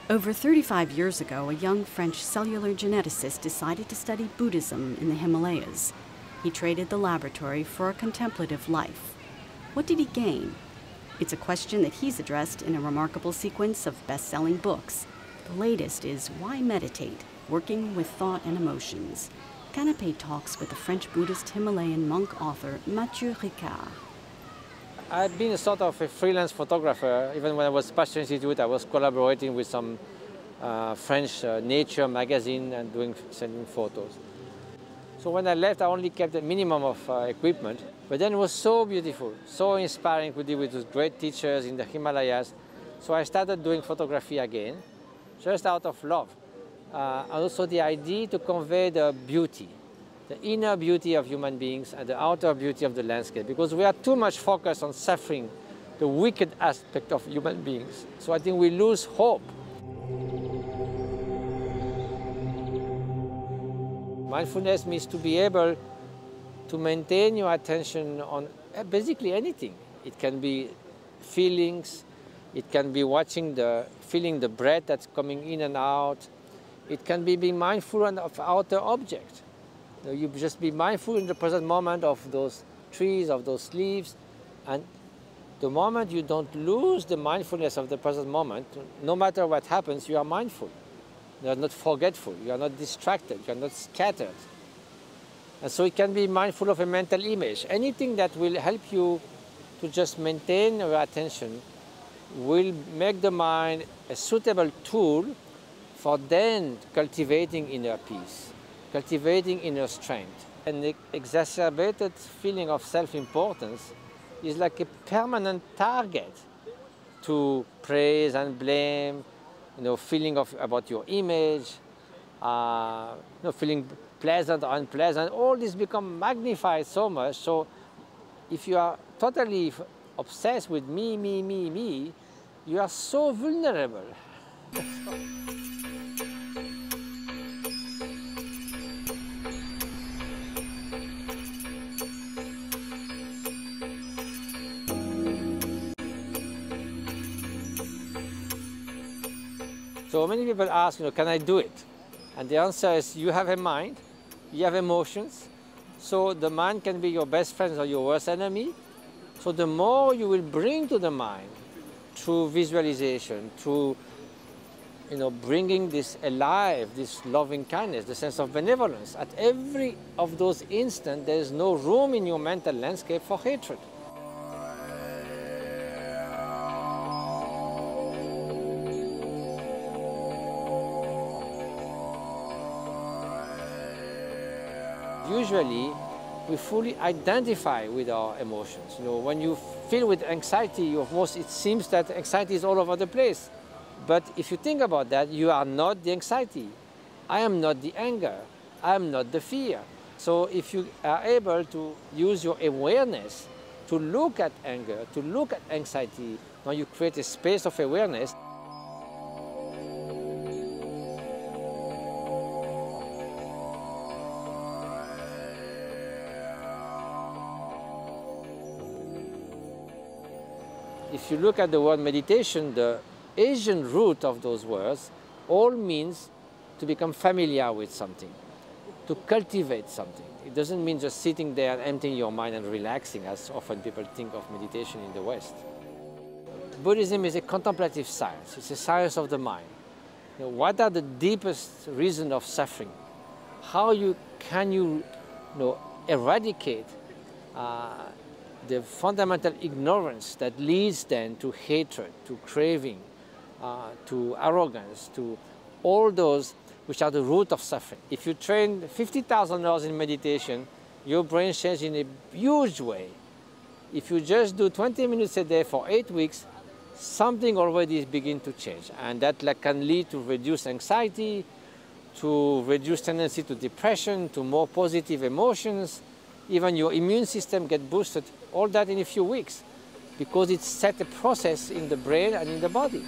Over 35 years ago, a young French cellular geneticist decided to study Buddhism in the Himalayas. He traded the laboratory for a contemplative life. What did he gain? It's a question that he's addressed in a remarkable sequence of best-selling books. The latest is Why Meditate? Working with Thought and Emotions. Canapé talks with the French Buddhist Himalayan monk author Matthieu Ricard. I've been a sort of a freelance photographer. Even when I was Pasteur Institute, I was collaborating with some French nature magazine and sending photos. So when I left, I only kept a minimum of equipment. But then it was so beautiful, so inspiring to deal with those great teachers in the Himalayas. So I started doing photography again, just out of love. And also the idea to convey the beauty, the inner beauty of human beings and the outer beauty of the landscape, because we are too much focused on suffering, the wicked aspect of human beings. So I think we lose hope. Mindfulness means to be able to maintain your attention on basically anything. It can be feelings, it can be feeling the breath that's coming in and out. It can be being mindful of outer objects. You just be mindful in the present moment of those trees, of those leaves, and the moment you don't lose the mindfulness of the present moment, no matter what happens, you are mindful. You are not forgetful, you are not distracted, you are not scattered. And so it can be mindful of a mental image. Anything that will help you to just maintain your attention will make the mind a suitable tool for then cultivating inner peace, cultivating inner strength. An exacerbated feeling of self-importance is like a permanent target to praise and blame, feeling about your image, feeling pleasant or unpleasant. All this become magnified so much. So if you are totally obsessed with me, you are so vulnerable. So many people ask, can I do it? And the answer is, you have a mind, you have emotions, so the mind can be your best friend or your worst enemy. So the more you will bring to the mind through visualization, through bringing this alive, this loving kindness, the sense of benevolence, at every of those instants, there is no room in your mental landscape for hatred. Usually, we fully identify with our emotions. When you feel with anxiety, it seems that anxiety is all over the place. But if you think about that, you are not the anxiety. I am not the anger. I am not the fear. So if you are able to use your awareness to look at anger, to look at anxiety, now you create a space of awareness. If you look at the word meditation, the Asian root of those words all means to become familiar with something, to cultivate something. It doesn't mean just sitting there and emptying your mind and relaxing, as often people think of meditation in the West. Buddhism is a contemplative science. It's a science of the mind. What are the deepest reasons of suffering? How can you eradicate the fundamental ignorance that leads then to hatred, to craving, to arrogance, to all those which are the root of suffering. If you train 50,000 hours in meditation, your brain changes in a huge way. If you just do 20 minutes a day for 8 weeks, something already is beginning to change. And that can lead to reduced anxiety, to reduced tendency to depression, to more positive emotions. Even your immune system gets boosted, all that in a few weeks, because it set a process in the brain and in the body.